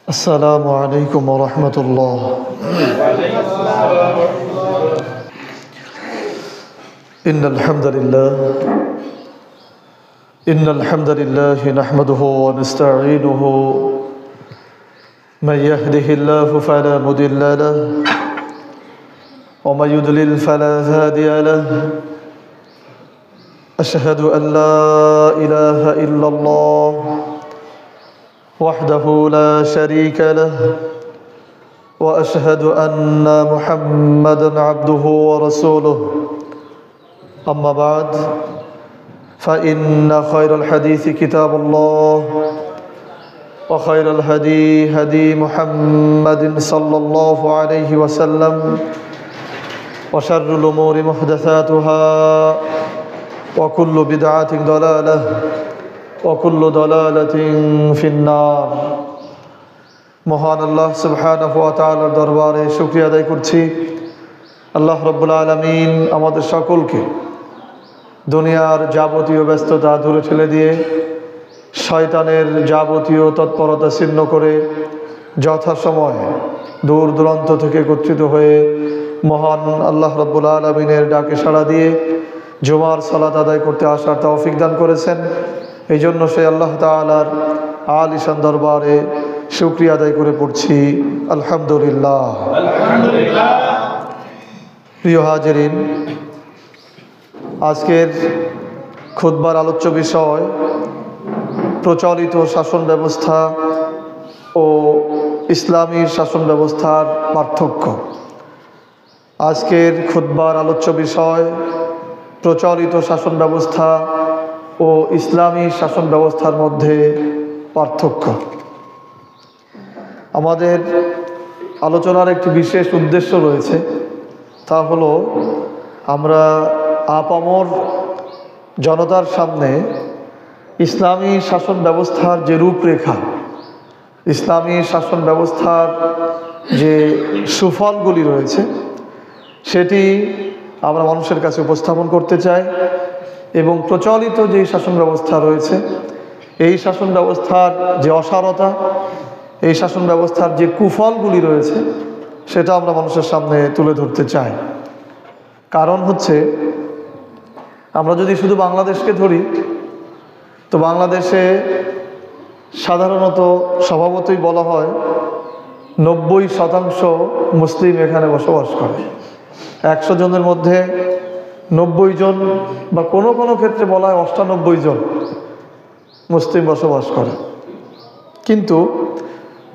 السلام عليكم ورحمة الله. إن الحمد لله نحمده ونستعينه. من يهده الله فلا مضل له ومن يضلل فلا هادي له. أشهد أن لا إله إلا الله وحده لا شريك له وأشهد أن محمدًا عبده ورسوله. أما بعد فإن خير الحديث كتاب الله وخير الهدي هدي محمد صلى الله عليه وسلم وشر الأمور محدثاتها وكل بدعة ضلالة وكل ضلالة في النار. মহান আল্লাহ সুবহানাহু ওয়া তাআলার দরবারে শুকরিয়া আদায় করছি। আল্লাহ রাব্বুল আলামিন আমাদের সকলকে দুনিয়ার যাবতীয় ব্যস্ততা দূরে ঠেলে দিয়ে শয়তানের যাবতীয় তৎপরতা ছিন্ন করে যথাসময়ে দূর দূরান্ত থেকে একত্রিত হয়ে মহান আল্লাহ রাব্বুল আলামিনের ডাকে সাড়া দিয়ে জুমার সালাত আদায় করতে আসার তৌফিক দান করেছেন। এই জন্য সেই আল্লাহ তাআলার আলিশান দরবারে শুকরিয়া আদায় করে পড়ছি আলহামদুলিল্লাহ। প্রিয় হাজিরিন, আজকের খুতবার আলোচ্য বিষয় প্রচলিত শাসন ব্যবস্থা ও ইসলামী শাসন ব্যবস্থার পার্থক্য। আজকের খুতবার আলোচ্য বিষয় প্রচলিত শাসন ব্যবস্থা ও ইসলামী শাসন ব্যবস্থার মধ্যে পার্থক্য। আমাদের আলোচনার একটি বিশেষ উদ্দেশ্য রয়েছে, তা হলো আমরা আপামর জনতার সামনে ইসলামী শাসন ব্যবস্থার যে রূপরেখা, ইসলামী শাসন ব্যবস্থার যে সুফলগুলি রয়েছে সেটি আমরা মানুষের কাছে উপস্থাপন করতে চাই এবং প্রচলিত যে শাসন ব্যবস্থা রয়েছে এই শাসন ব্যবস্থার যে অসারতা, এই শাসন ব্যবস্থার যে কুফলগুলি রয়েছে সেটা আমরা মানুষের সামনে তুলে ধরতে চাই। কারণ হচ্ছে, আমরা যদি শুধু বাংলাদেশকে ধরি তো বাংলাদেশে সাধারণত স্বভাবতই বলা হয় 90% মুসলিম এখানে বসবাস করে। 100 জনের মধ্যে 90 জন বা কোনো কোনো ক্ষেত্রে বলা হয় 98 জন মুসলিম বসবাস করে। কিন্তু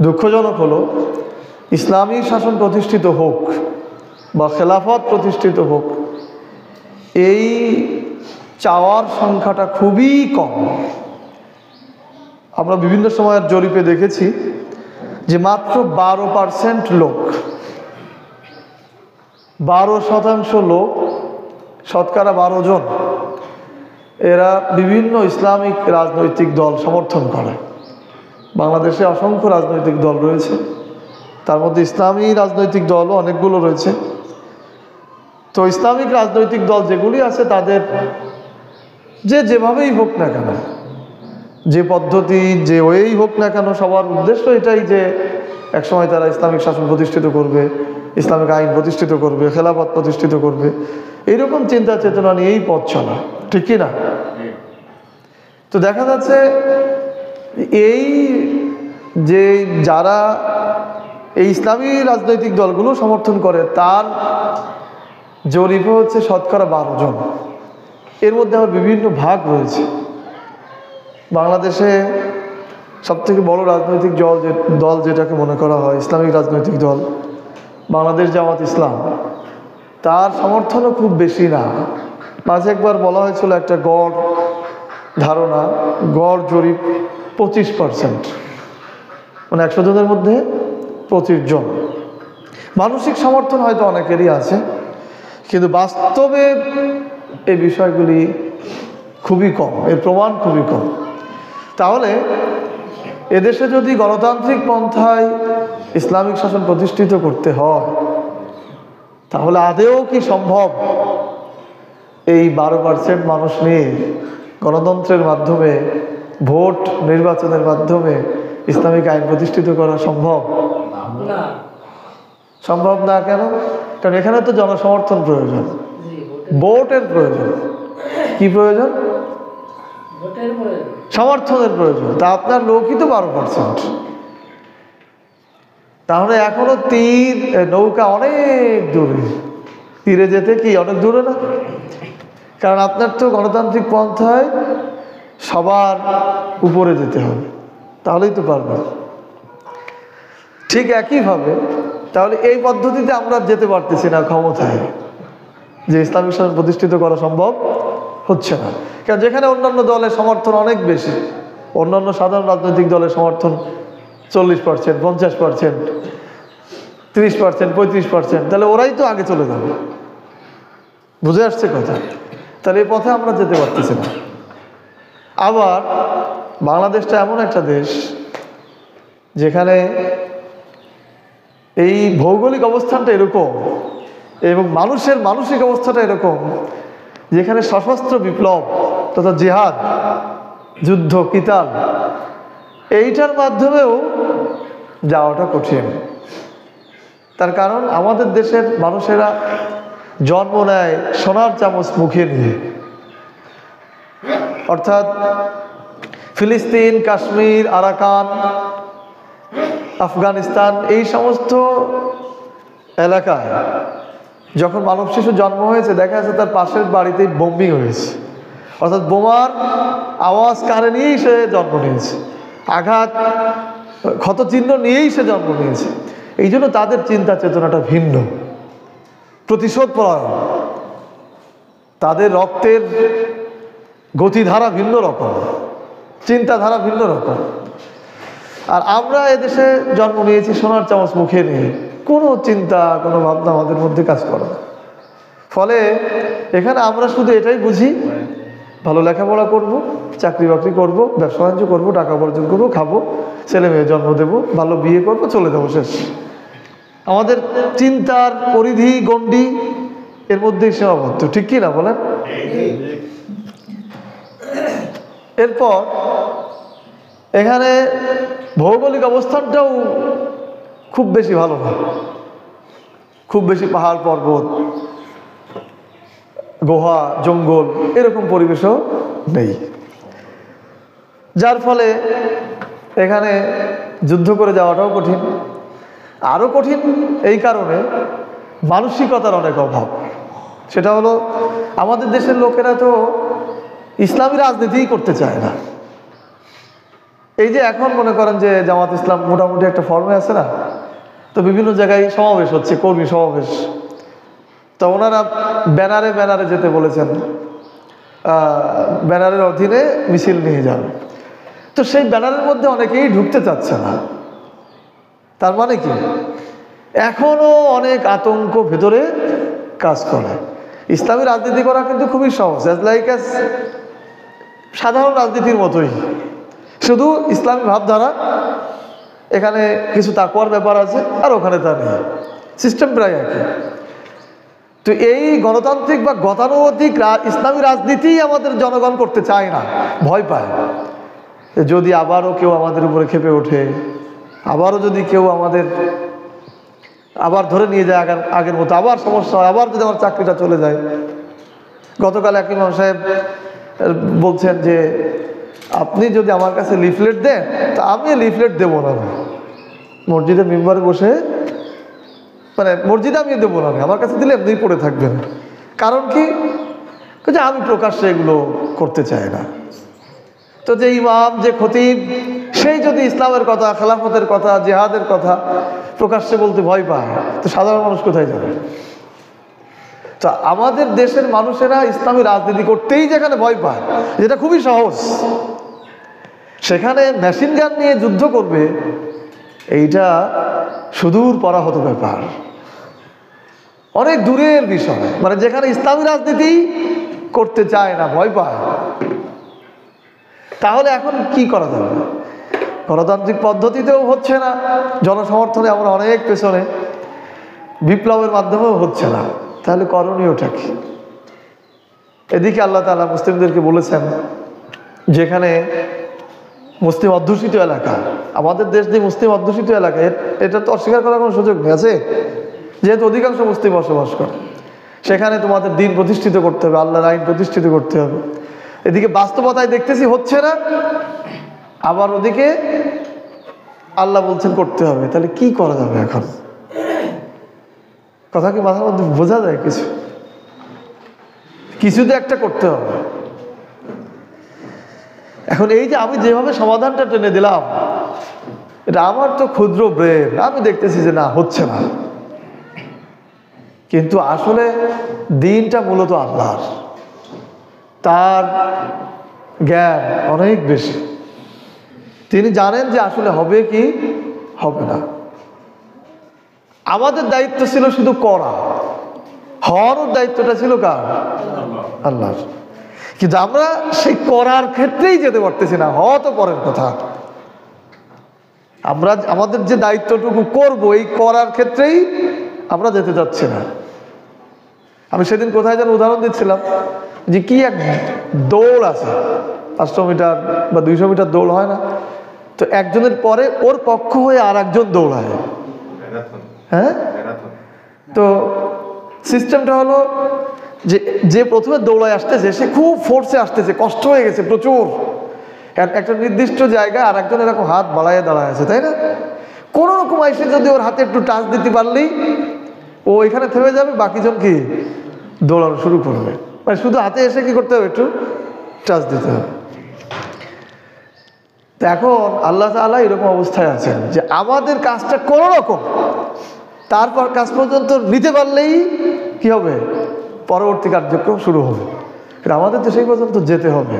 দুঃখজনক হলো, ইসলামী শাসন প্রতিষ্ঠিত হোক বা খেলাফত প্রতিষ্ঠিত হোক, এই চাওয়ার সংখ্যাটা খুবই কম। আমরা বিভিন্ন সময়ের জরিপে দেখেছি যে মাত্র 12% লোক, 12% লোক, শতকরা 12 জন, এরা বিভিন্ন ইসলামিক রাজনৈতিক দল সমর্থন করে। বাংলাদেশে অসংখ্য রাজনৈতিক দল রয়েছে, তার মধ্যে ইসলামী রাজনৈতিক দলও অনেকগুলো রয়েছে। তো ইসলামিক রাজনৈতিক দল যেগুলি আছে তাদের যেভাবেই হোক না কেন, যে পদ্ধতি যে ওয়েই হোক না কেন, সবার উদ্দেশ্য এটাই যে একসময় তারা ইসলামিক শাসন প্রতিষ্ঠিত করবে, ইসলামিক আইন প্রতিষ্ঠিত করবে, খেলাফত প্রতিষ্ঠিত করবে, এইরকম চিন্তা চেতনা নিয়েই পথ চলা, ঠিক কি না? তো দেখা যাচ্ছে এই যে যারা এই ইসলামী রাজনৈতিক দলগুলো সমর্থন করে তার জরিপে হচ্ছে শতকরা 12 জন। এর মধ্যে আবার বিভিন্ন ভাগ রয়েছে। বাংলাদেশে সবথেকে বড় রাজনৈতিক দল যেটাকে মনে করা হয় ইসলামিক রাজনৈতিক দল বাংলাদেশ জামাত ইসলাম, তার সমর্থনও খুব বেশি না। মাঝে একবার বলা হয়েছিল একটা গড় ধারণা, গড় জরিপ 25%, মানে 100 জনের মধ্যে 25 জন। মানসিক সমর্থন হয়তো অনেকেরই আছে, কিন্তু বাস্তবে এই বিষয়গুলি খুবই কম, এর প্রমাণ খুবই কম। তাহলে এদেশে যদি গণতান্ত্রিক পন্থায় ইসলামিক শাসন প্রতিষ্ঠিত করতে হয়, তাহলে আদেও কি সম্ভব এই 12% মানুষ নিয়ে গণতন্ত্রের মাধ্যমে, ভোট নির্বাচনের মাধ্যমে ইসলামিক আইন প্রতিষ্ঠিত করা সম্ভব? সম্ভব না। কেন? কারণ এখানে তো জনসমর্থন প্রয়োজন, ভোটের প্রয়োজন। কি প্রয়োজন? সমর্থনের প্রয়োজন। তা আপনার লোকই তো 12%। তাহলে এখনো নৌকা অনেক দূরে, তীরে যেতে কি অনেক দূরে না? কারণ আপনার তো গণতান্ত্রিক পন্থায় সবার উপরে যেতে হবে, তাহলেই তো পারবেন। ঠিক একইভাবে তাহলে এই পদ্ধতিতে আমরা যেতে পারতেছি না ক্ষমতায়, যে ইসলামিক শাসন প্রতিষ্ঠিত করা সম্ভব হচ্ছে না। কারণ যেখানে অন্যান্য দলের সমর্থন অনেক বেশি, অন্যান্য সাধারণ রাজনৈতিক দলের সমর্থন 40%, 50%, 30%, 35%, তাহলে ওরাই তো আগে চলে যাবে। বুঝে আসছে কথা? তাহলে এই পথে আমরা যেতে পারতেছি না। আবার বাংলাদেশটা এমন একটা দেশ যেখানে এই ভৌগোলিক অবস্থানটা এরকম এবং মানুষের মানসিক অবস্থাটা এরকম, যেখানে সশস্ত্র বিপ্লব তথা জিহাদ, যুদ্ধ, কিতাল, এইটার মাধ্যমেও যাওয়াটা কঠিন। তার কারণ আমাদের দেশের মানুষেরা জন্ম নেয় সোনার চামচ মুখে নিয়ে। অর্থাৎ ফিলিস্তিন, কাশ্মীর, আরাকান, আফগানিস্তান, এই সমস্ত এলাকায় যখন মানব শিশু জন্ম হয়েছে, দেখা যাচ্ছে তার পাশের বাড়িতেই বোম্বিং হয়েছে। অর্থাৎ বোমার আওয়াজ কানে নিয়েই সে জন্ম নিয়েছে, আঘাত ক্ষতচিহ্ন নিয়েই সে জন্ম নিয়েছে। এই জন্য তাদের চিন্তা চেতনাটা ভিন্ন, প্রতিশোধ পরায়ণ, তাদের রক্তের গতিধারা ভিন্ন রকম, চিন্তাধারা ভিন্ন রকম। আর আমরা এদেশে জন্ম নিয়েছি সোনার চামচ মুখে নিয়ে, কোনো চিন্তা, কোনো ভাবনা আমাদের মধ্যে কাজ করে না। ফলে এখানে আমরা শুধু এটাই বুঝি, ভালো লেখাপড়া করব, চাকরি বাকরি করব, ব্যবসা বাণিজ্য করবো, টাকা উপার্জন করবো, খাবো, ছেলে মেয়ে জন্ম দেবো, ভালো বিয়ে করবো, চলে যাবো, শেষ। আমাদের চিন্তার পরিধি গণ্ডি এর মধ্যেই সীমাবদ্ধ, ঠিক কি না বলেন? এরপর এখানে ভৌগোলিক অবস্থানটাও খুব বেশি ভালো না, খুব বেশি পাহাড় পর্বত, গুহা, জঙ্গল, এরকম পরিবেশও নেই। যার ফলে এখানে যুদ্ধ করে যাওয়াটাও কঠিন। আরও কঠিন এই কারণে মানসিকতার অনেক অভাব। সেটা হলো আমাদের দেশের লোকেরা তো ইসলামী রাজনীতিই করতে চায় না। এই যে এখন মনে করেন যে জামাত ইসলাম মোটামুটি একটা ফর্মে আছে না, তো বিভিন্ন জায়গায় সমাবেশ হচ্ছে, কর্মী সমাবেশ। তো ওনারা ব্যানারে ব্যানারে যেতে বলেছেন, ব্যানারের অধীনে মিছিল নিয়ে যাবে। তো সেই ব্যানারের মধ্যে অনেকেই ঢুকতে চাচ্ছে না। তার মানে কি, এখনো অনেক আতঙ্ক ভেতরে কাজ করে। ইসলামী রাজনীতি করা কিন্তু খুবই সহজ, সাধারণ রাজনীতির মতোই, শুধু ইসলামী ভাবধারা, এখানে কিছু তাকওয়ার ব্যাপার আছে, আর ওখানে তা নেই, সিস্টেম প্রায় একই। তো এই গণতান্ত্রিক বা গতানুগতিক ইসলামী রাজনীতি আমাদের জনগণ করতে চায় না, ভয় পায়। যদি আবারও কেউ আমাদের উপরে ক্ষেপে ওঠে, আবারও যদি কেউ আমাদের আবার ধরে নিয়ে যায় আগের মতো, আবার সমস্যা হয়, আবার যদি আমার চাকরিটা চলে যায়। গতকাল এক ইমাম সাহেব বলছেন যে আপনি যদি আমার কাছে লিফলেট দেন, তা আমি লিফলেট দেবো না, মসজিদের মেম্বারে বসে, মানে মসজিদে আমি দেবো না, আমার কাছে দিলে এমনি পড়ে থাকবেন। কারণ কি, যে আমি প্রকাশ্যে এগুলো করতে চাই না। তো যে ইমাম, যে খতিব, সেই যদি ইসলামের কথা, খেলাফতের কথা, জিহাদের কথা প্রকাশ্যে বলতে ভয় পায়, তো সাধারণ মানুষ কোথায় যাবে? তো আমাদের দেশের মানুষেরা ইসলামী রাজনীতি করতেই যেখানে ভয় পায়, যেটা খুবই সহজ, সেখানে মেশিন গান নিয়ে যুদ্ধ করবে, এইটা সুদূর পরাহত ব্যাপার, অনেক দূরের বিষয়। মানে যেখানে ইসলামী রাজনীতি করতে চায় না, ভয় পায়, তাহলে এখন কি করা যাবে? গণতান্ত্রিক পদ্ধতিতেও হচ্ছে না, জনসমর্থনে আমরা অনেক পেছনে, বিপ্লবের মাধ্যমেও হচ্ছে না, তাহলে করণীয়টা কি? এদিকে আল্লাহ তাআলা মুসলিমদেরকে বলেছেন যেখানে মুসলিম অধ্যুষিত এলাকা, আমাদের দেশ যে মুসলিম অধ্যুষিত এলাকা, এটা তো অস্বীকার করার কোনো সুযোগ নেই, আছে? যেহেতু অধিকাংশ মুসলিম বসবাস করে, সেখানে তোমাদের দিন প্রতিষ্ঠিত করতে হবে, আল্লাহর আইন প্রতিষ্ঠিত করতে হবে। এদিকে বাস্তবতায় দেখতেছি হচ্ছে না, আবার ওদিকে আল্লাহ বলছেন করতে হবে। তাহলে কি করা যাবে এখন? কথা কি মাথার মধ্যে বোঝা যায়? কিছু তো একটা করতে হবে। এখন এই যে আমি যেভাবে সমাধানটা টেনে দিলাম, এটা আমার তো ক্ষুদ্র ব্রেন, আমি দেখতেছি যে না, হচ্ছে না। কিন্তু আসলে দিনটা মূলত আল্লাহর, তার জ্ঞান অনেক বেশি। তিনি জানেন যে আসলে হবে কি হবে না। আমাদের দায়িত্ব ছিল শুধু করা, হওয়ার দায়িত্বটা ছিল কার? আল্লাহর। কিন্তু আমরা সেই করার ক্ষেত্রেই যেতে পারতেছি না, হওয়া তো পরের কথা। আমরা আমাদের যে দায়িত্বটুকু করব, এই করার ক্ষেত্রেই আমরা যেতে যাচ্ছি না। আমি সেদিন কোথায় যেন উদাহরণ দিচ্ছিলাম যে কি এক দৌড় আছে, 500 মিটার বা 200 মিটার দৌড় হয় না? তো একজনের পরে ওর পক্ষ হয়ে আর একজন দৌড়ায়, হ্যাঁ? তো সিস্টেমটা হলো যে যে প্রথমে দৌড়ায় আসতেছে সে খুব ফোর্সে আসতেছে, কষ্ট হয়ে গেছে প্রচুর, একটা নির্দিষ্ট জায়গায় আর একজন এরকম হাত বাড়াইয়ে দাঁড়ায় আছে, তাই না? কোনো রকম এসে যদি ওর হাতে একটু টাচ দিতে পারলেই ও এখানে থেমে যাবে, বাকিজন কি দৌড়ানো শুরু করবে। মানে শুধু হাতে এসে কি করতে হবে? একটু টাচ দিতে হবে। তো এখন আল্লাহ তাআলা এরকম অবস্থায় আছেন যে আমাদের কাজটা কোনো রকম তারপর কাজ পর্যন্ত নিতে পারলেই কি হবে? পরবর্তী কার্যক্রম শুরু হবে। আমাদের তো সেই পর্যন্ত যেতে হবে,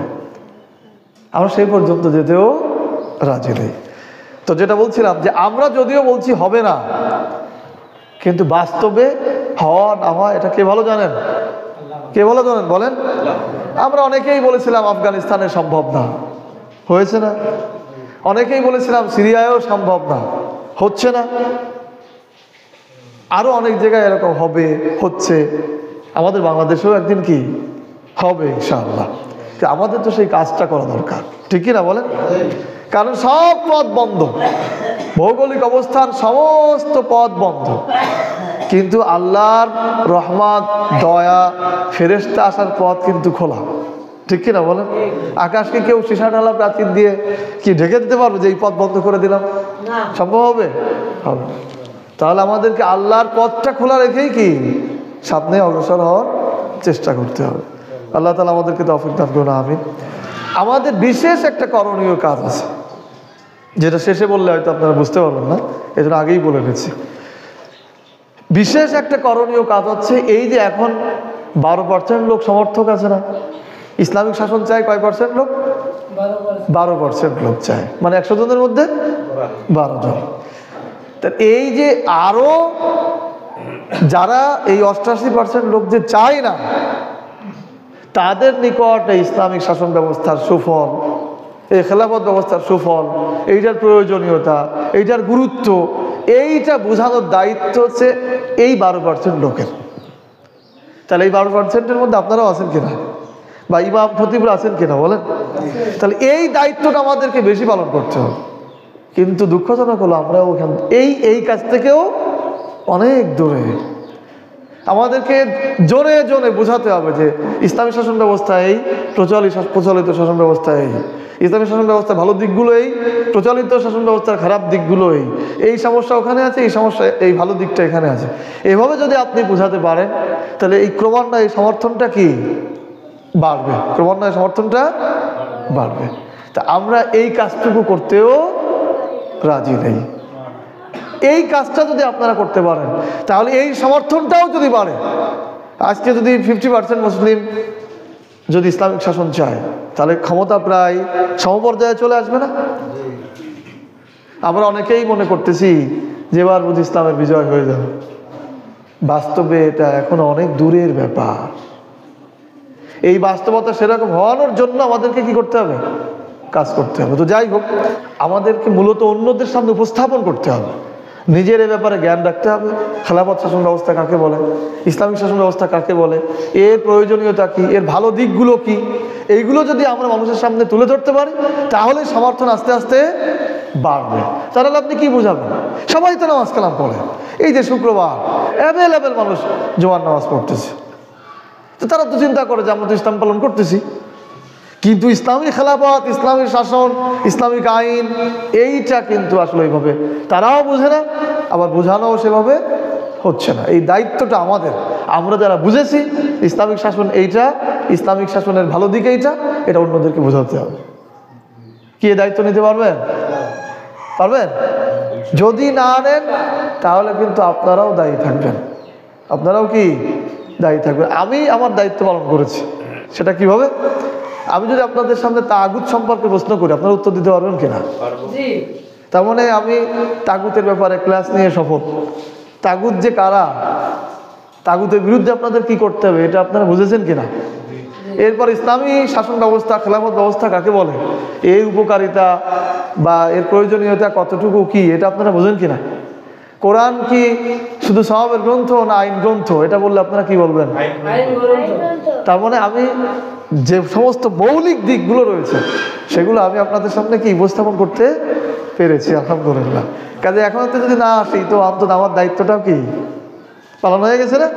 আমরা সেই পর্যন্ত যেতেও রাজি নেই। তো যেটা বলছিলাম যে আমরা যদিও বলছি হবে না, কিন্তু বাস্তবে হওয়া না হওয়া এটা কে ভালো জানেন? কে ভালো জানেন বলেন? আমরা অনেকেই বলেছিলাম আফগানিস্তানে সম্ভব না, হয়েছে না? অনেকেই বলেছিলাম সিরিয়ায়ও সম্ভব না, হচ্ছে না? আরো অনেক জায়গায় এরকম হবে, হচ্ছে। আমাদের বাংলাদেশেও একদিন কি হবে ইনশাআল্লাহ। আমাদের তো সেই কাজটা করা দরকার, ঠিক কি না বলেন? কারণ সব পথ বন্ধ, ভৌগোলিক অবস্থান সমস্ত পথ বন্ধ, কিন্তু আল্লাহর রহমত, দয়া, ফেরেশতা আসার পথ কিন্তু খোলা, ঠিক কিনা বলেন? আকাশকে কেউ সীসা ঢালা প্রাচীর দিয়ে কি ঢেকে দিতে পারবে যে এই পথ বন্ধ করে দিলাম? সম্ভব হবে? হবে। তাহলে আমাদেরকে আল্লাহর পথটা খোলা রেখেই কি সামনে অগ্রসর হওয়ার চেষ্টা করতে হবে। আল্লাহ তাআলা আমাদেরকে তৌফিক দান করুন, আমিন। আমাদের বিশেষ একটা করণীয় কাজ আছে, যেটা শেষে বললে হয়তো আপনারা বুঝতে পারবেন না, এজন্য আগেই বলে নিচ্ছি। বিশেষ একটা করণীয় কাজ হচ্ছে এই যে এখন 12% লোক সমর্থক আছে না, ইসলামিক শাসন চায় কয় পার্সেন্ট লোক? 12% লোক চায়, মানে 100 জনের মধ্যে 12 জন। তা এই যে আরো যারা এই 88% লোক যে চায় না, তাদের নিকট এই ইসলামিক শাসন ব্যবস্থার সুফল, এই খেলাফত ব্যবস্থার সুফল, এইটার প্রয়োজনীয়তা, এইটার গুরুত্ব, এইটা বোঝানোর দায়িত্ব হচ্ছে এই 12% লোকের। তাহলে এই 12%-এর মধ্যে আপনারাও আছেন কিনা, বা ইমাম খতিবরা আছেন কিনা বলেন? তাহলে এই দায়িত্বটা আমাদেরকে বেশি পালন করতে হবে। কিন্তু দুঃখজনক হলো আমরা ওখান এই কাজ থেকেও অনেক দূরে। আমাদেরকে জোরে জোরে বোঝাতে হবে যে ইসলামী শাসন ব্যবস্থা এই, প্রচলিত শাসন ব্যবস্থা এই, ইসলামী শাসন ব্যবস্থার ভালো দিকগুলো এই, প্রচলিত শাসন ব্যবস্থার খারাপ দিকগুলো এই সমস্যা ওখানে আছে, এই সমস্যা, এই ভালো দিকটা এখানে আছে। এভাবে যদি আপনি বোঝাতে পারেন তাহলে এই ক্রমান্বয়ে সমর্থনটা কি বাড়বে, ক্রমান্বয়ে সমর্থনটা বাড়বে। তা আমরা এই কাজটুকু করতেও রাজি নেই। এই কাজটা যদি আপনারা করতে পারেন তাহলে এই সমর্থনটাও যদি বাড়ে। আজকে যদি 50% মুসলিম যদি ইসলামিক শাসন চায়, তাহলে ক্ষমতা প্রায় সমপর্যায়ে চলে আসবে না? আমরা অনেকেই মনে করতেছি যে এবার বুঝি ইসলামের বিজয় হয়ে যাবে। বাস্তবে এটা এখন অনেক দূরের ব্যাপার। এই বাস্তবতা সেরকম হওয়ানোর জন্য আমাদেরকে কি করতে হবে? কাজ করতে হবে। তো যাই হোক, আমাদেরকে মূলত অন্যদের সামনে উপস্থাপন করতে হবে নিজের এ ব্যাপারে জ্ঞান রাখতে হবে। খেলাফত শাসন ব্যবস্থা কাকে বলে, ইসলামিক শাসন ব্যবস্থা কাকে বলে, এর প্রয়োজনীয়তা কি, এর ভালো দিকগুলো কি, এইগুলো যদি আমরা মানুষের সামনে তুলে ধরতে পারি তাহলে সমর্থন আস্তে আস্তে বাড়বে। তাহলে আপনি কি বোঝাবেন? সবাই তো নামাজ কালাম পড়ে, এই যে শুক্রবার অ্যাভেলেবেল মানুষ জোয়ার নামাজ পড়তেছে, তো তারা তো চিন্তা করে যে আমরা তো ইসলাম পালন করতেছি, কিন্তু ইসলামী খেলাফত, ইসলামী শাসন, ইসলামিক আইন এইটা কিন্তু আসলে এইভাবে তারাও বোঝে না, আবার বোঝানোও সেভাবে হচ্ছে না। এই দায়িত্বটা আমাদের, আমরা যারা বুঝেছি ইসলামিক শাসন এইটা, ইসলামিক শাসনের ভালো দিক এইটা, এটা অন্যদেরকে বোঝাতে হবে। কি এই দায়িত্ব নিতে পারবেন? পারবেন? যদি না নেন তাহলে কিন্তু আপনারাও দায়ী থাকবেন, আপনারাও কি দায়ী থাকবেন। আমি আমার দায়িত্ব পালন করেছি, সেটা কিভাবে? আমি যদি আপনাদের সামনে তাগুত সম্পর্কে প্রশ্ন করি আপনারা উত্তর দিতে পারবেন কিনা? তার মানে আমি তাগুতের ব্যাপারে ক্লাস নিয়ে শপথ, তাগুত যে কারা, তাগুতের বিরুদ্ধে আপনাদের কি করতে হবে এটা আপনারা বুঝেছেন কিনা? এরপর ইসলামী শাসন ব্যবস্থা, খেলাফত ব্যবস্থা কাকে বলে, এর উপকারিতা বা এর প্রয়োজনীয়তা কতটুকু কি এটা আপনারা বোঝেন কিনা? কোরআন কি শুধু সওয়াবের গ্রন্থ না আইন গ্রন্থ, এটা বললে আপনারা কি বলবেন? তার মানে আমি যে সমস্ত মৌলিক দিকগুলো রয়েছে সেগুলো আমি আপনাদের সামনে কি উপস্থাপন করতে পেরেছি, আলহামদুলিল্লাহ। কাজে এখন তো যদি না আসি তো অন্তত আমার দায়িত্বটাও কি পালন হয়ে গেছে না?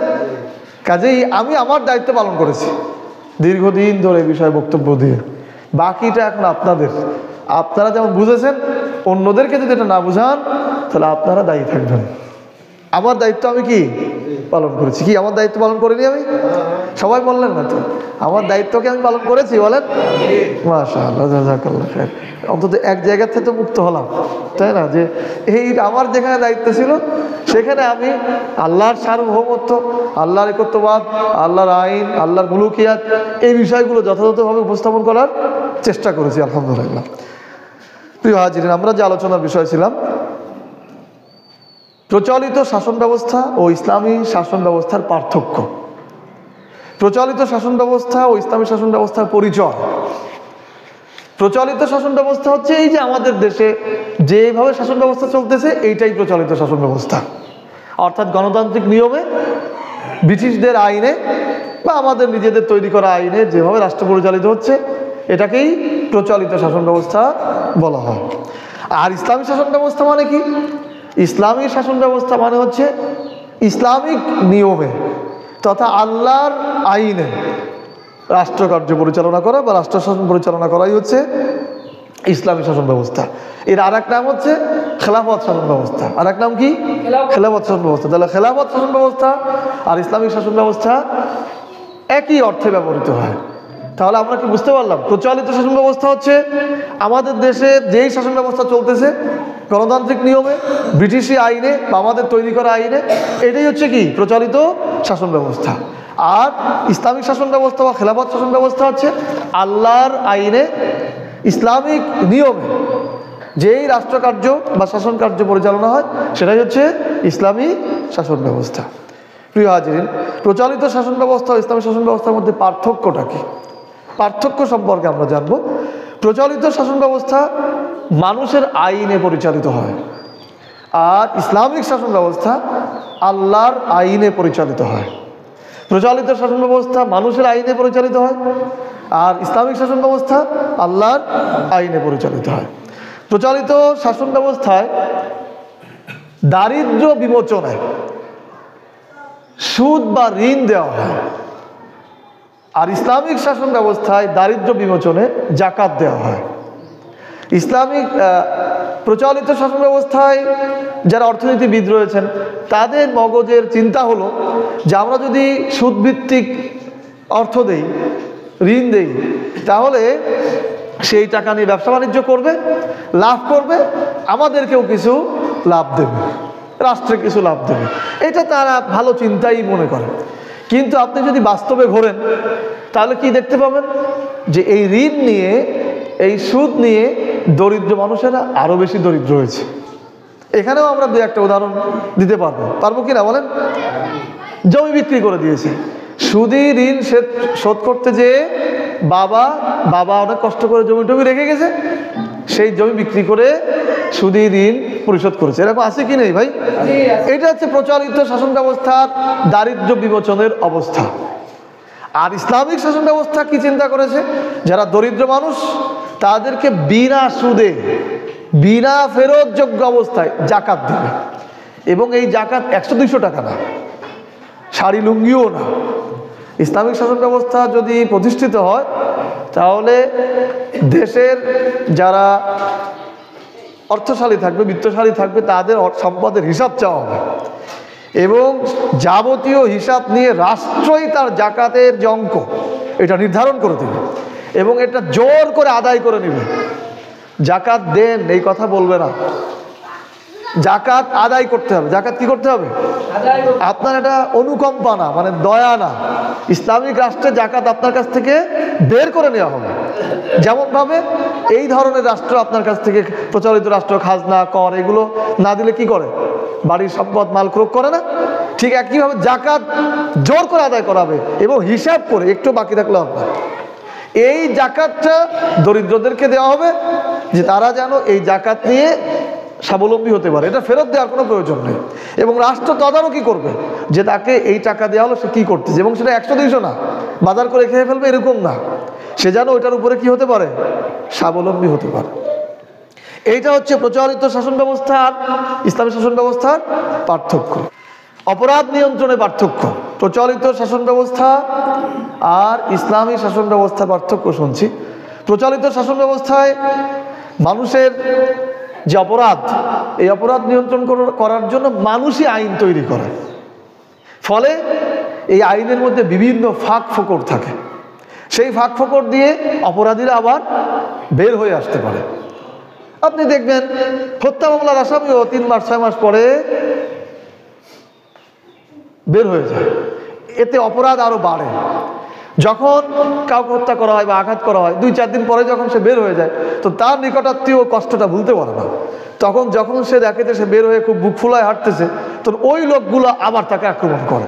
কাজেই আমি আমার দায়িত্ব পালন করেছি দীর্ঘদিন ধরে বিষয়ে বক্তব্য দিয়ে, বাকিটা এখন আপনাদের। আপনারা যেমন বুঝেছেন অন্যদেরকে যদি এটা না বুঝান তাহলে আপনারা দায়ী থাকবেন। আমার দায়িত্ব আমি কি পালন করেছি? কি আমার দায়িত্ব পালন করিনি আমি? সবাই বললেন না তো? আমার দায়িত্বকে আমি পালন করেছি, বলেন মাশাআল্লাহ, জাযাকাল্লাহ খাইর। অন্তত এক জায়গা থেকে তো মুক্ত হলাম, তাই না? যে এই আমার যেখানে দায়িত্ব ছিল সেখানে আমি আল্লাহর সার্বভৌমত্ব, আল্লাহর একত্ববাদ, আল্লাহর আইন, আল্লাহর মুলুকিয়াত, এই বিষয়গুলো যথাযথভাবে উপস্থাপন করার চেষ্টা করেছি, আলহামদুলিল্লাহ। প্রিয় হাজিরিন, আমরা যে আলোচনার বিষয় ছিলাম প্রচলিত শাসন ব্যবস্থা ও ইসলামী শাসন ব্যবস্থার পার্থক্য, প্রচলিত শাসন ব্যবস্থা ও ইসলামী শাসন ব্যবস্থার পরিচয়। প্রচলিত শাসন ব্যবস্থা হচ্ছে এই যে আমাদের দেশে যেভাবে শাসন ব্যবস্থা চলতেছে এইটাই প্রচলিত শাসন ব্যবস্থা, অর্থাৎ গণতান্ত্রিক নিয়মে, ব্রিটিশদের আইনে বা আমাদের নিজেদের তৈরি করা আইনে যেভাবে রাষ্ট্র পরিচালিত হচ্ছে এটাকেই প্রচলিত শাসন ব্যবস্থা বলা হয়। আর ইসলামী শাসন ব্যবস্থা মানে কি? ইসলামী শাসন ব্যবস্থা মানে হচ্ছে ইসলামিক নিয়মে তথা আল্লাহর আইনে রাষ্ট্রকার্য পরিচালনা করা বা রাষ্ট্র শাসন পরিচালনা করাই হচ্ছে ইসলামী শাসন ব্যবস্থা। এর আর এক নাম হচ্ছে খেলাফত শাসন ব্যবস্থা। আর এক নাম কি? খেলাফত শাসন ব্যবস্থা। তাহলে খেলাফত শাসন ব্যবস্থা আর ইসলামিক শাসন ব্যবস্থা একই অর্থে ব্যবহৃত হয়। তাহলে আমরা কি বুঝতে পারলাম? প্রচলিত শাসন ব্যবস্থা হচ্ছে আমাদের দেশে যেই শাসন ব্যবস্থা চলতেছে গণতান্ত্রিক নিয়মে, ব্রিটিশি আইনে বা আমাদের তৈরি করা আইনে, এটাই হচ্ছে কি প্রচলিত শাসন ব্যবস্থা। আর ইসলামিক শাসন ব্যবস্থা বা খেলাফত শাসন ব্যবস্থা হচ্ছে আল্লাহর আইনে, ইসলামিক নিয়মে যেই রাষ্ট্রকার্য বা শাসন কার্য পরিচালনা হয় সেটাই হচ্ছে ইসলামী শাসন ব্যবস্থা। প্রিয় হাজিরিন, প্রচলিত শাসন ব্যবস্থা ও ইসলামী শাসন ব্যবস্থার মধ্যে পার্থক্যটা কি? পার্থক্য সম্পর্কে আমরা জানব। প্রচলিত শাসন ব্যবস্থা মানুষের আইনে পরিচালিত হয়, আর ইসলামিক শাসন ব্যবস্থা আল্লাহর আইনে পরিচালিত হয়। প্রচলিত শাসন ব্যবস্থা মানুষের আইনে পরিচালিত হয়, আর ইসলামিক শাসন ব্যবস্থা আল্লাহর আইনে পরিচালিত হয়। প্রচলিত শাসন ব্যবস্থায় দারিদ্র্য বিমোচনে সুদ বা ঋণ দেওয়া হয়, আর ইসলামিক শাসন ব্যবস্থায় দারিদ্র্য বিমোচনে জাকাত দেওয়া হয়। ইসলামিক প্রচলিত শাসন ব্যবস্থায় যারা অর্থনীতিবিদ রয়েছেন তাদের মগজের চিন্তা হলো যে আমরা যদি সুদভিত্তিক অর্থ দেই, ঋণ দেই, তাহলে সেই টাকা নিয়ে ব্যবসা বাণিজ্য করবে, লাভ করবে, আমাদেরকেও কিছু লাভ দেবে, রাষ্ট্রে কিছু লাভ দেবে। এটা তারা ভালো চিন্তাই মনে করে। কিন্তু আপনি যদি বাস্তবে ঘোরেন তাহলে কি দেখতে পাবেন? যে এই ঋণ নিয়ে, এই সুদ নিয়ে দরিদ্র মানুষেরা আরো বেশি দরিদ্র হয়েছে। এখানেও আমরা দু একটা উদাহরণ দিতে পারবো কিনা বলেন? জমি বিক্রি করে দিয়েছে, সুদী ঋণ শোধ করতে যেয়ে বাবা অনেক কষ্ট করে জমি টমি রেখে গেছে, সেই জমি বিক্রি করে সুদী ঋণ পরিশোধ করেছে। এরকম আছে কি নেই ভাই? এটা হচ্ছে প্রচলিত শাসন ব্যবস্থার দারিদ্র্য বিমোচনের অবস্থা। আর ইসলামিক শাসন ব্যবস্থা কি চিন্তা করেছে, যারা দরিদ্র মানুষ তাদেরকে বিনা সুদে বিনা ফেরতযোগ্য অবস্থায় জাকাত দেবে, এবং এই জাকাত 100-200 টাকা না, শাড়ি লুঙ্গিও না। ইসলামিক শাসন ব্যবস্থা যদি প্রতিষ্ঠিত হয় তাহলে দেশের যারা অর্থশালী থাকবে, বিত্তশালী থাকবে, তাদের সম্পদের হিসাব চাওয়া হবে, এবং যাবতীয় হিসাব নিয়ে রাষ্ট্রই তার জাকাতের যে অঙ্ক এটা নির্ধারণ করে দেবে, এবং এটা জোর করে আদায় করে নেবে। জাকাত দেন এই কথা বলবে না, জাকাত আদায় করতে হবে। জাকাত কি করতে হবে? আপনার এটা অনুকম্পা না, মানে দয়া না। ইসলামিক রাষ্ট্রে জাকাত আপনার কাছ থেকে বের করে নেওয়া হবে। যেমনভাবে এই ধরনের রাষ্ট্র আপনার কাছ থেকে, প্রচলিত রাষ্ট্র খাজনা কর এগুলো না দিলে কি করে, বাড়ির সম্পদ মাল ক্রোক করে না, ঠিক একইভাবে জাকাত জোর করে আদায় করাবে এবং হিসাব করে, একটু বাকি থাকলে হবে না। এই জাকাতটা দরিদ্রদেরকে দেওয়া হবে যে তারা যেন এই জাকাত নিয়ে স্বাবলম্বী হতে পারে, এটা ফেরত দেওয়ার কোনো প্রয়োজন নেই। এবং রাষ্ট্র তদারকি করবে যে তাকে এই টাকা দেওয়া হলো সে কী করতেছে, এবং সেটা 100-200 না, বাজার করে খেয়ে ফেলবে এরকম না, সে যেন ওইটার উপরে কি হতে পারে, স্বাবলম্বী হতে পারে। এইটা হচ্ছে প্রচলিত শাসন ব্যবস্থা আর ইসলামী শাসন ব্যবস্থার পার্থক্য। অপরাধ নিয়ন্ত্রণে পার্থক্য, প্রচলিত শাসন ব্যবস্থা আর ইসলামী শাসন ব্যবস্থার পার্থক্য শুনছি। প্রচলিত শাসন ব্যবস্থায় মানুষের যে অপরাধ, এই অপরাধ নিয়ন্ত্রণ করার জন্য মানুষই আইন তৈরি করে, ফলে এই আইনের মধ্যে বিভিন্ন ফাঁক ফোকর থাকে, সেই ফাঁক ফোকর দিয়ে অপরাধীরা আবার বের হয়ে আসতে পারে। আপনি দেখবেন হত্যা মামলার আসামিও 3 মাস 6 মাস পরে বের হয়ে যায়, এতে অপরাধ আরো বাড়ে। যখন কাউকে হত্যা করা হয় বা আঘাত করা হয়, 2-4 দিন পরে যখন সে বের হয়ে যায়, তো তার নিকটাত্মীয় কষ্টটা ভুলতে পারে না। তখন যখন সে দেখে যে সে বের হয়ে খুব বুক ফুলায় হাঁটতেছে, তখন ওই লোকগুলো আবার তাকে আক্রমণ করে,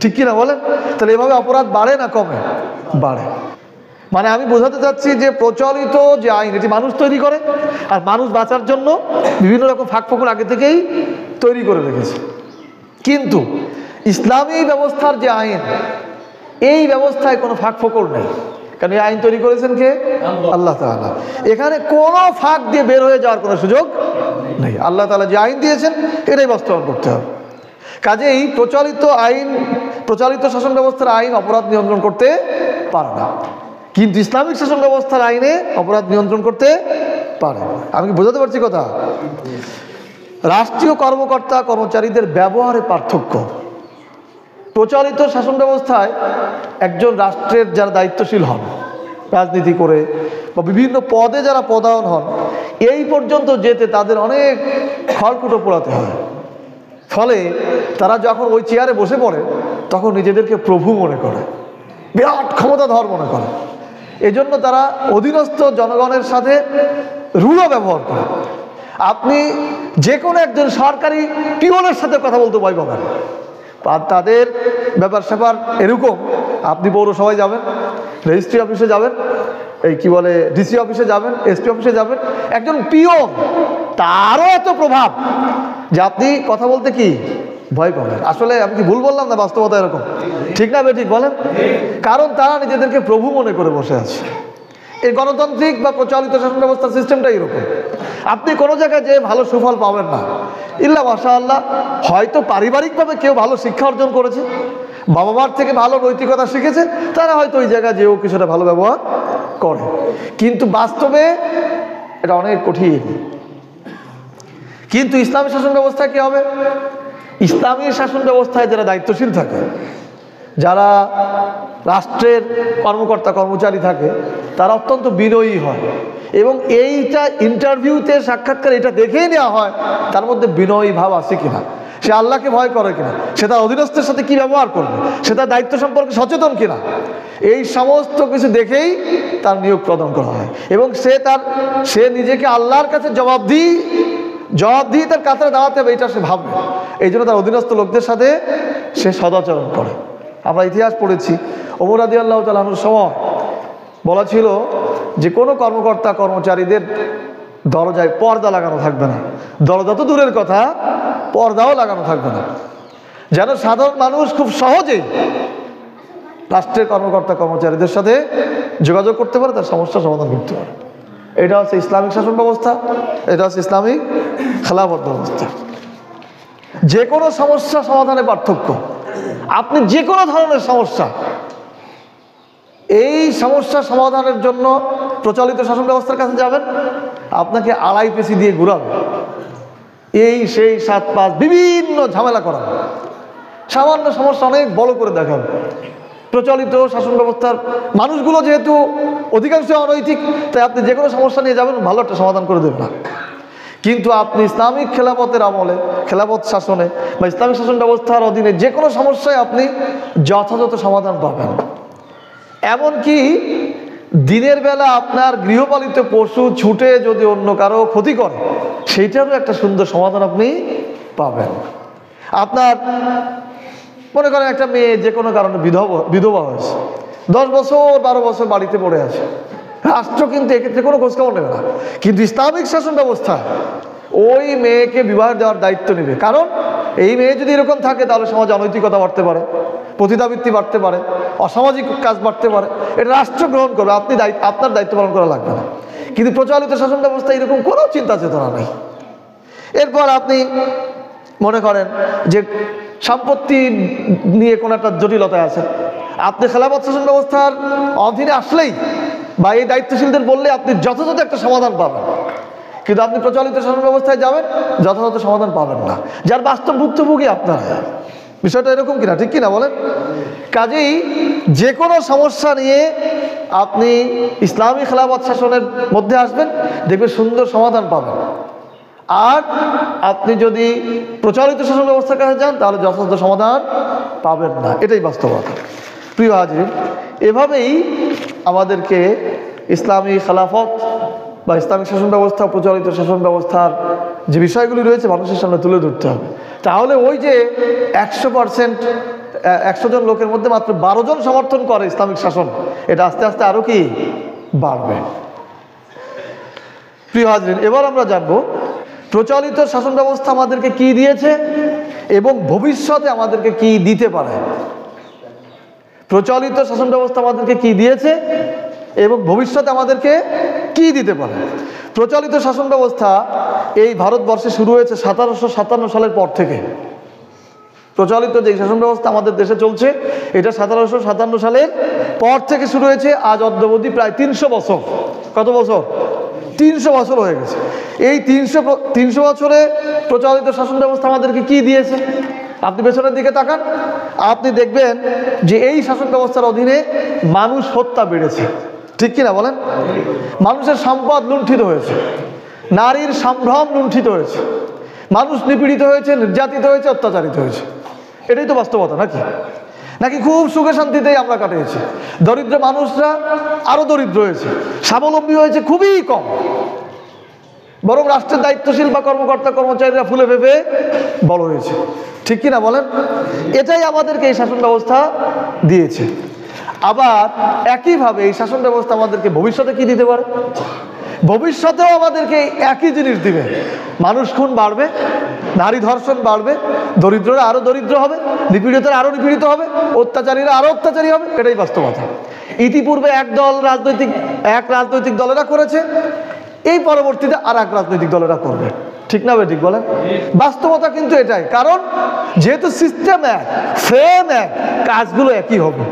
ঠিক কিনা বলেন? তাহলে এভাবে অপরাধ বাড়ে না কমে? বাড়ে। মানে আমি বোঝাতে চাচ্ছি যে প্রচলিত যে আইন, এটি মানুষ তৈরি করে, আর মানুষ বাঁচার জন্য বিভিন্ন রকম ফাঁক ফোকর আগে থেকেই তৈরি করে রেখেছে। কিন্তু ইসলামী ব্যবস্থার যে আইন, এই ব্যবস্থায় কোনো ফাঁক ফোকর নেই, কারণ এই আইন তৈরি করেছেন কে? আল্লাহ তাআলা। এখানে কোনো ফাঁক দিয়ে বের হয়ে যাওয়ার কোনো সুযোগ নেই। আল্লাহ তাআলা যে আইন দিয়েছেন এটাই বাস্তবায়ন করতে হবে। কাজেই প্রচলিত শাসন ব্যবস্থার আইন অপরাধ নিয়ন্ত্রণ করতে পারে না, কিন্তু ইসলামিক শাসন ব্যবস্থার আইনে অপরাধ নিয়ন্ত্রণ করতে পারে। আমি কি বোঝাতে পারছি কথা? রাষ্ট্রীয় কর্মকর্তা কর্মচারীদের ব্যবহারে পার্থক্য। প্রচলিত শাসন ব্যবস্থায় একজন রাষ্ট্রের যারা দায়িত্বশীল হন, রাজনীতি করে বা বিভিন্ন পদে যারা পদায়ন হন, এই পর্যন্ত যেতে তাদের অনেক খড়কুটো পোড়াতে হয়। ফলে তারা যখন ওই চেয়ারে বসে পড়ে তখন নিজেদেরকে প্রভু মনে করে, বিরাট ক্ষমতাধর মনে করে। এজন্য তারা অধীনস্থ জনগণের সাথে রূঢ় ব্যবহার করে। আপনি যে কোনো একজন সরকারি পিওনের সাথে কথা বলতে ভয় পাবেন, আর তাদের ব্যাপার স্যাপার এরকম। আপনি পৌরসভায় যাবেন, রেজিস্ট্রি অফিসে যাবেন, এই কি বলে ডিসি অফিসে যাবেন, এসপি অফিসে যাবেন, একজন পিওন তারও এত প্রভাব যে আপনি কথা বলতে কি ভয় পাবেন। আসলে আমি কি ভুল বললাম না? বাস্তবতা এরকম, ঠিক না ঠিক বলেন? কারণ তারা নিজেদেরকে প্রভু মনে করে বসে আছে। এই গণতান্ত্রিক বা প্রচলিত শাসন ব্যবস্থার সিস্টেমটা এরকম। আপনি কোনো জায়গায় যে ভালো সুফল পাবেন না, ইল্লা মাশাআল্লাহ, হয়তো পারিবারিকভাবে কেউ ভালো শিক্ষা অর্জন করেছে, বাবা মার থেকে ভালো নৈতিকতা শিখেছে, তারা হয়তো ওই জায়গায় যেও কিছুটা ভালো ব্যবহার করে, কিন্তু বাস্তবে এটা অনেক কঠিন। কিন্তু ইসলামী শাসন ব্যবস্থায় কি হবে? ইসলামী শাসন ব্যবস্থায় যারা দায়িত্বশীল থাকে, যারা রাষ্ট্রের কর্মকর্তা কর্মচারী থাকে, তারা অত্যন্ত বিনয়ী হয়, এবং এইটা ইন্টারভিউতে সাক্ষাৎকার এটা দেখেই নেওয়া হয় তার মধ্যে বিনয়ী ভাব আছে কিনা, সে আল্লাহকে ভয় করে কিনা, সে তার অধীনস্থের সাথে কি ব্যবহার করবে, সে তার দায়িত্ব সম্পর্কে সচেতন কিনা, এই সমস্ত কিছু দেখেই তার নিয়োগ প্রদান করা হয়। এবং সে নিজেকে আল্লাহর কাছে জবাবদিহি তার কাতারে দাঁড়াতে হবে, এটা সে ভাববে। এই জন্য তার অধীনস্থ লোকদের সাথে সে সদাচরণ করে। আমরা ইতিহাস পড়েছি, ওমর রাদিয়াল্লাহু তাআলা আনহুর সময় বলা ছিল যে কোনো কর্মকর্তা কর্মচারীদের দরজায় পর্দা লাগানো থাকবে না। দরজা তো দূরের কথা, পর্দাও লাগানো থাকবে না, যেন সাধারণ মানুষ খুব সহজেই রাষ্ট্রের কর্মকর্তা কর্মচারীদের সাথে যোগাযোগ করতে পারে, তার সমস্যার সমাধান করতে পারে। এটা হচ্ছে ইসলামিক শাসন ব্যবস্থা, এটা হচ্ছে ইসলামিক খেলাফত ব্যবস্থা। যে কোনো সমস্যা সমাধানে পার্থক্য। আপনি যে কোনো ধরনের সমস্যা, এই সমস্যা সমাধানের জন্য প্রচলিত শাসন ব্যবস্থার কাছে যাবেন, আপনাকে আড়াই পেশি দিয়ে ঘুরাবে, এই সেই 7-5 বিভিন্ন ঝামেলা করাবে, সামান্য সমস্যা অনেক বড় করে দেখাবে। প্রচলিত শাসন ব্যবস্থার মানুষগুলো যেহেতু অধিকাংশ অনৈতিক, তাই আপনি যে কোনো সমস্যা নিয়ে যাবেন, ভালো একটা সমাধান করে দেবেন না। কিন্তু আপনি ইসলামিক খেলাফতের আমলে, খেলাফত শাসনে বা ইসলামিক শাসন ব্যবস্থার অধীনে যে কোনো সমস্যায় আপনি যথাযথ সমাধান পাবেন। এমনকি দিনের বেলা আপনার গৃহপালিত পশু ছুটে যদি অন্য কারো ক্ষতি করে, সেইটারও একটা সুন্দর সমাধান আপনি পাবেন। আপনার মনে করেন একটা মেয়ে যে কোনো কারণে বিধবা হয়েছে, 10 বছর 12 বছর বাড়িতে পড়ে আছে, রাষ্ট্র কিন্তু এক্ষেত্রে কোনো খোঁজখবর নেবে না। কিন্তু ইসলামিক শাসন ব্যবস্থা ওই মেয়েকে বিবাহ দেওয়ার দায়িত্ব নেবে। কারণ এই মেয়ে যদি এরকম থাকে, তাহলে সমাজে অনৈতিকতা বাড়তে পারে, পতিতাবৃত্তি বাড়তে পারে, অসামাজিক কাজ বাড়তে পারে। এটা রাষ্ট্র গ্রহণ করবে, আপনি আপনার দায়িত্ব পালন করা লাগবে না। কিন্তু প্রচলিত শাসন ব্যবস্থা এরকম কোনো চিন্তা চেতনা নেই। এরপর আপনি মনে করেন যে সম্পত্তি নিয়ে কোনো একটা জটিলতায় আছে, আপনি খেলাফত শাসন ব্যবস্থার অধীনে আসলেই বা এই দায়িত্বশীলদের বললে আপনি যথাযথ একটা সমাধান পাবেন। কিন্তু আপনি প্রচলিত শাসন ব্যবস্থায় যাবেন, যথাযথ সমাধান পাবেন না, যার বাস্তব ভুক্তভোগী আপনারা। বিষয়টা এরকম কিনা, ঠিক কিনা বলেন? কাজেই যে কোনো সমস্যা নিয়ে আপনি ইসলামী খেলাফত শাসনের মধ্যে আসবেন, দেখবেন সুন্দর সমাধান পাবেন। আর আপনি যদি প্রচলিত শাসন ব্যবস্থার কাছে যান, তাহলে যথাযথ সমাধান পাবেন না। এটাই বাস্তবতা। প্রিয় হাজির, এভাবেই আমাদেরকে ইসলামী খেলাফত বা ইসলামিক শাসন ব্যবস্থা, প্রচলিত শাসন ব্যবস্থার যে বিষয়গুলি রয়েছে মানুষের সামনে তুলে ধরতে হবে। তাহলে ওই যে 100% 100 জন লোকের মধ্যে মাত্র 12 জন সমর্থন করে ইসলামিক শাসন, এটা আস্তে আস্তে আরও কি বাড়বে। প্রিয় হাজির, এবার আমরা জানবো প্রচলিত শাসন ব্যবস্থা আমাদেরকে কি দিয়েছে এবং ভবিষ্যতে আমাদেরকে কি দিতে পারে। প্রচলিত শাসন ব্যবস্থা আমাদেরকে কি দিয়েছে এবং ভবিষ্যতে আমাদেরকে কি দিতে পারে। প্রচলিত শাসন ব্যবস্থা এই ভারতবর্ষে শুরু হয়েছে 1757 সালের পর থেকে। প্রচলিত যে শাসন ব্যবস্থা আমাদের দেশে চলছে, এটা 1757 সালের পর থেকে শুরু হয়েছে। আজ অদ্যাবধি প্রায় 300 বছর। কত বছর? 300 বছর হয়ে গেছে। এই 300 বছরে প্রচলিত শাসন ব্যবস্থা আমাদেরকে কি দিয়েছে? আপনি পেছনের দিকে তাকান, আপনি দেখবেন যে এই শাসন ব্যবস্থার অধীনে মানুষ হত্যা বেড়েছে, ঠিক কিনা বলেন? মানুষের সম্পদ লুণ্ঠিত হয়েছে, নারীর সম্ভ্রম লুণ্ঠিত হয়েছে, মানুষ নিপীড়িত হয়েছে, নির্যাতিত হয়েছে, অত্যাচারিত হয়েছে। এটাই তো বাস্তবতা, নাকি খুব সুখে শান্তিতেই আমরা কাটিয়েছি? দরিদ্র মানুষরা আরো দরিদ্র হয়েছে, স্বাবলম্বী হয়েছে খুবই কম, বরং রাষ্ট্রের দায়িত্বশীল বা কর্মকর্তা কর্মচারীরা ফুলে ফেঁপে বড় হয়েছে, ঠিক কিনা বলেন? এটাই আমাদেরকে এই শাসন ব্যবস্থা দিয়েছে। আবার একইভাবে এই শাসন ব্যবস্থা আমাদেরকে ভবিষ্যতে কি দিতে পারে? ভবিষ্যতেও আমাদেরকে একই জিনিস দিবে। মানুষ খুন বাড়বে, নারী ধর্ষণ বাড়বে, দরিদ্ররা আরো দরিদ্র হবে, নিপীড়িতরা আরো নিপীড়িত হবে, অত্যাচারীরা আরো অত্যাচারী হবে। এটাই বাস্তবতা। ইতিপূর্বে এক রাজনৈতিক দলেরা করেছে, এই পরবর্তীতে আর এক রাজনৈতিক দলেরা করবে, ঠিক না ভাই? ঠিক বলেন। বাস্তবতা কিন্তু এটাই। কারণ যেহেতু সিস্টেম এক, ফ্রেম এক, কাজগুলো একই হবে,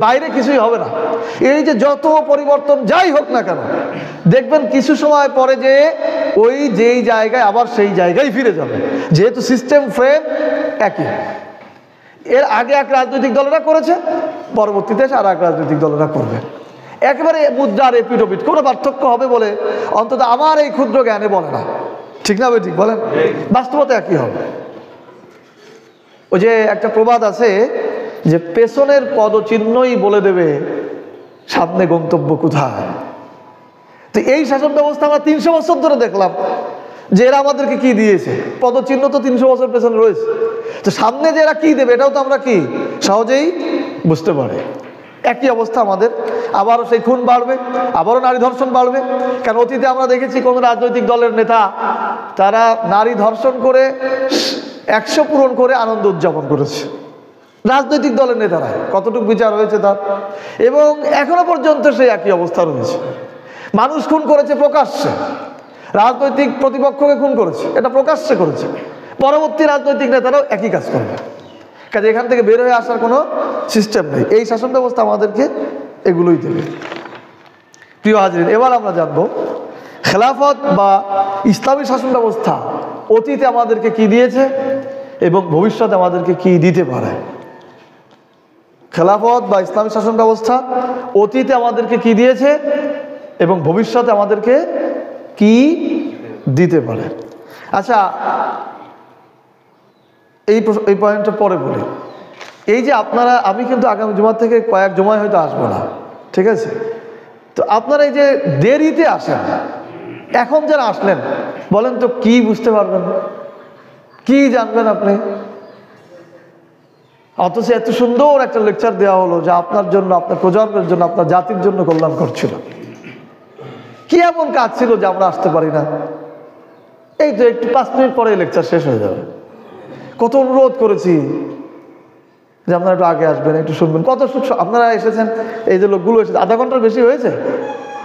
বাইরে কিছুই হবে না। এই যে যত পরিবর্তন যাই হোক না কেন, দেখবেন কিছু সময় পরে যে ওই যেই জায়গায় আবার সেই জায়গায় ফিরে যাবে, যেহেতু সিস্টেম ফ্রেম একই। এর আগে এক রাজনৈতিক দলেরা করেছে, পরবর্তীতে আর এক রাজনৈতিক দলেরা করবে। একেবারে মুদ্রার এপিঠ ওপিঠ, কোনো পার্থক্য হবে বলে অন্তত আমার এই ক্ষুদ্র জ্ঞানে বলে না, ঠিক না ভাই? ঠিক বলেন। বাস্তবতা একই হবে। ওই যে একটা প্রবাদ আছে যে পেছনের পদচিহ্নই বলে দেবে সামনে গন্তব্য কোথায়। তো এই শাসন ব্যবস্থা আমরা 300 বছর ধরে দেখলাম যে এরা আমাদেরকে কি দিয়েছে। পদচিহ্ন তো 300 বছর পেছনে রয়েছে, তো সামনে যে এরা কি দেবে এটাও তো আমরা কি সহজেই বুঝতে পারি। একই অবস্থা আমাদের, আবারও সেই খুন বাড়বে, আবারও নারী ধর্ষণ বাড়বে। কারণ অতীতে আমরা দেখেছি কোন রাজনৈতিক দলের নেতা তারা নারী ধর্ষণ করে 100 পূরণ করে আনন্দ উদযাপন করেছে, রাজনৈতিক দলের নেতারা। কতটুকু বিচার হয়েছে তার, এবং এখনো পর্যন্ত সেই একই অবস্থা রয়েছে। মানুষ খুন করেছে প্রকাশ্যে, রাজনৈতিক প্রতিপক্ষকে খুন করেছে, এটা প্রকাশ্যে করেছে, পরবর্তী রাজনৈতিক নেতারাও একই কাজ করবে। কাজে এখান থেকে বের হয়ে আসার কোনো সিস্টেম নেই। এই শাসন ব্যবস্থা আমাদেরকে এগুলোই দেবে। প্রিয় হাজরিন, এবার আমরা জানবো খেলাফত বা ইসলামী শাসন ব্যবস্থা অতীতে আমাদেরকে কি দিয়েছে এবং ভবিষ্যতে আমাদেরকে কি দিতে পারে। খেলাফত বা ইসলামী শাসন ব্যবস্থা অতীতে আমাদেরকে কি দিয়েছে এবং ভবিষ্যতে আমাদেরকে কি দিতে পারে। আচ্ছা, এই পয়েন্টটা পরে বলি। এই যে আপনারা, আমি কিন্তু আগামী জুমা থেকে কয়েক জুমায় হয়তো আসবো না, ঠিক আছে? তো আপনারা এই যে দেরিতে আসেন, এখন যারা আসলেন বলেন তো কি বুঝতে পারবেন, কি জানবেন আপনি? অথচ এত সুন্দর একটা লেকচার দেওয়া হলো যা আপনার জন্য, আপনার প্রজন্মের জন্য, আপনার জাতির জন্য কল্যাণ করছিল। কি এমন কাজ ছিল যে আমরা আসতে পারি না? এই তো একটু 5 মিনিট পরে লেকচার শেষ হয়ে যাবে। কত অনুরোধ করেছি যে আপনারা একটু আগে আসবেন, একটু শুনবেন। কত আপনারা এসেছেন, এই যে লোকগুলো এসেছে, আধা ঘন্টার বেশি হয়েছে?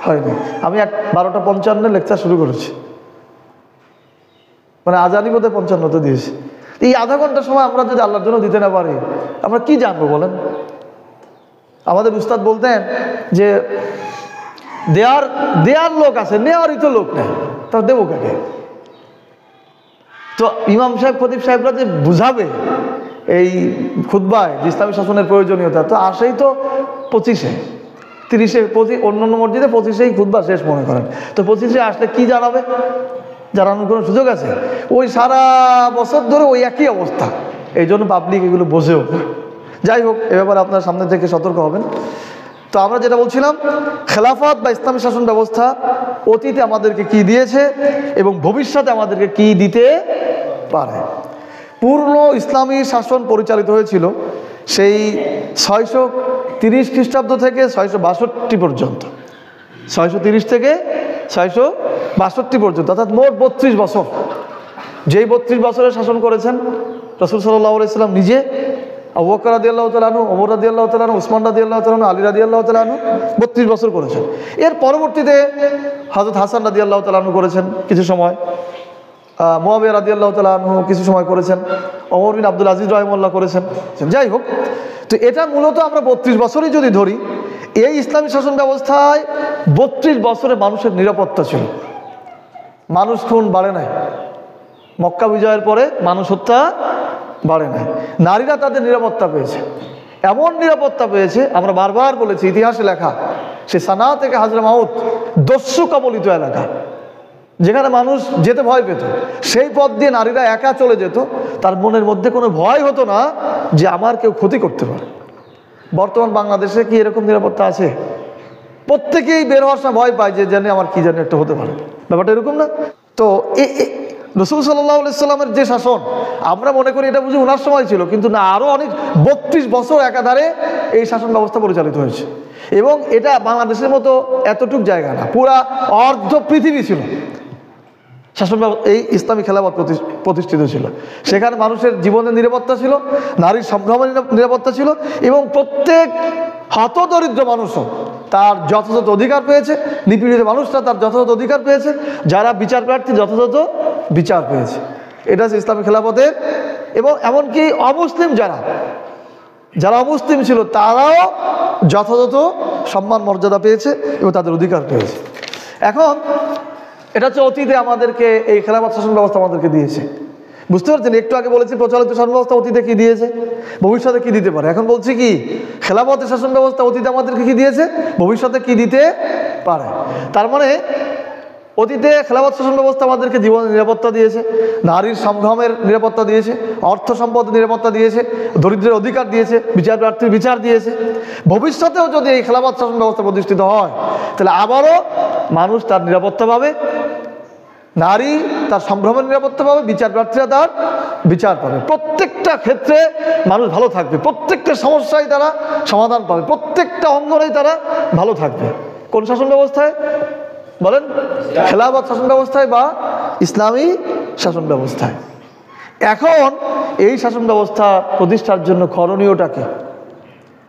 হয়নি। আমি 12:55 লেকচার শুরু করেছি, মানে আজানি বোধহয় 55 দিয়েছি। এই আধা ঘন্টার সময় আমরা যদি আল্লাহর জন্য দিতে না পারি, আমরা কি জানবো বলেন? আমাদের উস্তাদ বলতেন যে দেয়ার লোক আছে, নেওয়ারই তো লোক নেই, তা দেবো কাকে? তো ইমাম সাহেব, খতিব সাহেবরা যে বুঝাবে এই খুতবায় যে ইসলামী শাসনের প্রয়োজনীয়তা, তো আসেই তো 25-এ, 30-এ, অন্যান্য মসজিদে 25-এই খুতবা শেষ মনে করেন। তো 25-এ আসলে কি জানাবে? জানানোর কোনো সুযোগ আছে? ওই সারা বছর ধরে ওই একই অবস্থা, এই জন্য পাবলিক এগুলো বোঝেও। যাই হোক, এ ব্যাপারে আপনার সামনে থেকে সতর্ক হবেন। তো আমরা যেটা বলছিলাম, খেলাফত বা ইসলামী শাসন ব্যবস্থা অতীতে আমাদেরকে কি দিয়েছে এবং ভবিষ্যতে আমাদেরকে কি দিতে পারে। পূর্ণ ইসলামী শাসন পরিচালিত হয়েছিল সেই 630 খ্রিস্টাব্দ থেকে 662 পর্যন্ত, 630 থেকে 662 পর্যন্ত, অর্থাৎ মোট 32 বছর। যেই 32 বছরের শাসন করেছেন রাসূল সাল্লাল্লাহু আলাইহি সাল্লাম নিজে, আবু বকর রাদিয়াল্লাহু তাআলা আনহু, ওমর রাদিয়াল্লাহু তাআলা আনহু, উসমান রাদিয়াল্লাহু তাআলা আনহু, আলী রাদিয়াল্লাহু তাআলা আনহু 32 বছর করেছেন। এর পরবর্তীতে হযরত হাসান রাদিয়াল্লাহু তাআলা আনহু করেছেন কিছু সময়, মুআবিয়া রাদিয়াল্লাহু তাআলা আনহু কিছু সময় করেছেন, ওমর বিন আব্দুল আজিজ রাহিমাহুল্লাহ করেছেন। যাই হোক, তো এটা মূলত আমরা 32 বছরই যদি ধরি, এই ইসলামী শাসন ব্যবস্থায় 32 বছরে মানুষের নিরাপত্তা ছিল। মানুষ খুন বাড়ে নাই, মক্কা বিজয়ের পরে মানুষ হত্যা বাড়ে নাই। নারীরা তাদের নিরাপত্তা পেয়েছে, এমন নিরাপত্তা পেয়েছে, আমরা বারবার বলেছি, ইতিহাসে লেখা, সে সানা থেকে হাজরামাউত দস্যু কবলিত এলাকা, যেখানে মানুষ যেতে ভয় পেত, সেই পথ দিয়ে নারীরা একা চলে যেত। তার মনের মধ্যে কোনো ভয় হতো না যে আমার কেউ ক্ষতি করতে পারে। বর্তমান বাংলাদেশে কি এরকম নিরাপত্তা আছে? প্রত্যেকেই বের হওয়ার সময় ভয় পায় যে জানি আমার কি জানি একটা হতে পারে। ব্যাপারটা এরকম না? তো রাসূল সাল্লাল্লাহু আলাইহি সাল্লামের যে শাসন, আমরা মনে করি এটা বুঝি ওনার সময় ছিল, কিন্তু না, আরও অনেক 32 বছর একাধারে এই শাসন ব্যবস্থা পরিচালিত হয়েছে। এবং এটা বাংলাদেশের মতো এতটুক জায়গা না, পুরা অর্ধ পৃথিবী ছিল শাসন ব্যবস্থা, এই ইসলামী খেলাফত প্রতিষ্ঠিত ছিল। সেখানে মানুষের জীবনের নিরাপত্তা ছিল, নারীর সম্ভ্রমের নিরাপত্তা ছিল, এবং প্রত্যেক হতদরিদ্র মানুষও তার যথাযথ অধিকার পেয়েছে, নিপীড়িত মানুষরা তার যথাযথ অধিকার পেয়েছে, যারা বিচার প্রার্থী যথাযথ বিচার পেয়েছে। এটা হচ্ছে ইসলামী খেলাফতের। এবং এমনকি অমুসলিম যারা অমুসলিম ছিল তারাও যথাযথ সম্মান মর্যাদা পেয়েছে এবং তাদের অধিকার পেয়েছে। এখন এটা হচ্ছে অতীতে আমাদেরকে এই খেলাফত শাসন ব্যবস্থা আমাদেরকে দিয়েছে। বুঝতে পারছেন? একটু আগে বলেছি প্রচলিত শাসন ব্যবস্থা অতীতে কি দিয়েছে, ভবিষ্যতে কি দিতে পারে। এখন বলছি কি, খেলাফতের শাসন ব্যবস্থা অতীতে আমাদেরকে কি দিয়েছে, ভবিষ্যতে কি দিতে পারে। তার মানে অতীতে খেলাফত শাসন ব্যবস্থা আমাদেরকে জীবনের নিরাপত্তা দিয়েছে, নারীর সংগ্রামের নিরাপত্তা দিয়েছে, অর্থ সম্পদের নিরাপত্তা দিয়েছে, দরিদ্রের অধিকার দিয়েছে, বিচার প্রার্থীর বিচার দিয়েছে। ভবিষ্যতেও যদি এই খেলাফত শাসন ব্যবস্থা প্রতিষ্ঠিত হয়, তাহলে আবারও মানুষ তার নিরাপত্তা পাবে, নারী তার সম্ভ্রমের নিরাপত্তা পাবে, বিচার প্রার্থীরা তার বিচার পাবে, প্রত্যেকটা ক্ষেত্রে মানুষ ভালো থাকবে, প্রত্যেকটা সমস্যায় তারা সমাধান পাবে, প্রত্যেকটা অঙ্গনেই তারা ভালো থাকবে। কোন শাসন ব্যবস্থায় বলেন? খেলাফত শাসন ব্যবস্থায় বা ইসলামী শাসন ব্যবস্থায়। এখন এই শাসন ব্যবস্থা প্রতিষ্ঠার জন্য করণীয়টা কি?